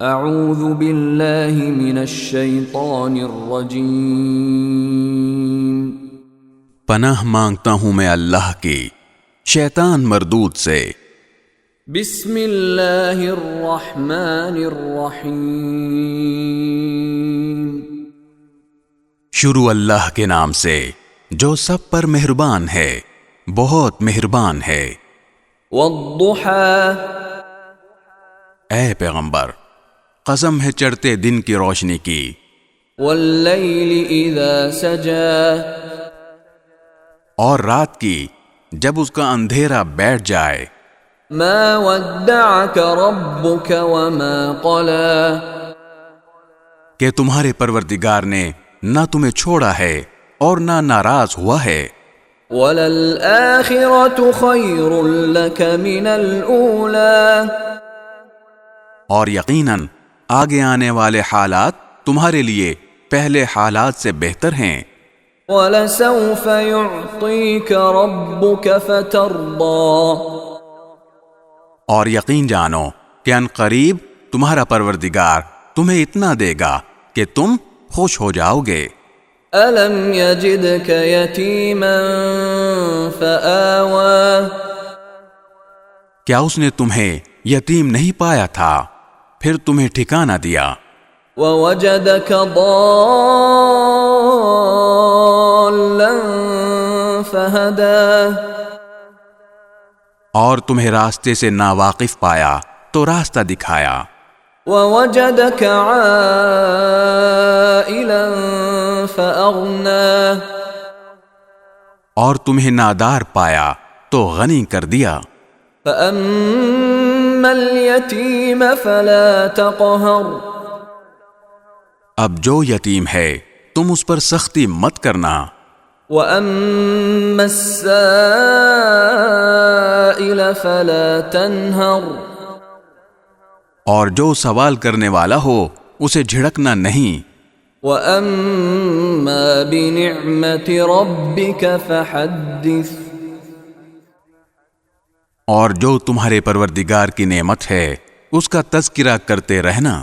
اعوذ باللہ من الشیطان الرجیم، پناہ مانگتا ہوں میں اللہ کی شیطان مردود سے۔ بسم اللہ الرحمن الرحیم، شروع اللہ کے نام سے جو سب پر مہربان ہے، بہت مہربان ہے۔ والضحى، اے پیغمبر، قسم ہے چڑھتے دن کی روشنی کی، واللیل اذا سجى، اور رات کی جب اس کا اندھیرا بیٹھ جائے۔ ما ودعك ربك وما قلى، کہ تمہارے پروردگار نے نہ تمہیں چھوڑا ہے اور نہ ناراض ہوا ہے۔ وَلَلْآخِرَةُ خَيْرٌ لَكَ مِنَ الْأُولَى، اور یقیناً آگے آنے والے حالات تمہارے لیے پہلے حالات سے بہتر ہیں۔ وَلَسَوْفَ يُعْطِيكَ رَبُّكَ فَتَرْضَى، اور یقین جانو کہ ان قریب تمہارا پروردگار تمہیں اتنا دے گا کہ تم خوش ہو جاؤ گے۔ أَلَمْ يَجِدْكَ يَتِيمًا فَآوَى، کیا اس نے تمہیں یتیم نہیں پایا تھا پھر تمہیں ٹھکانہ دیا؟ وَوَجَدَكَ ضَالًّا فَهَدَى، اور تمہیں راستے سے ناواقف پایا تو راستہ دکھایا۔ وَوَجَدَكَ عَائِلًا فَأَغْنَى، اور تمہیں نادار پایا تو غنی کر دیا۔ فَأَمَّا الْيَتِيمَ فَلَا تَقْهَرْ، اب جو یتیم ہے تم اس پر سختی مت کرنا۔ وَأَمَّا السَّائِلَ فَلَا تَنْهَرْ، اور جو سوال کرنے والا ہو اسے جھڑکنا نہیں۔ وَأَمَّا بِنِعْمَةِ رَبِّكَ فَحَدِّثْ، اور جو تمہارے پروردگار کی نعمت ہے اس کا تذکرہ کرتے رہنا۔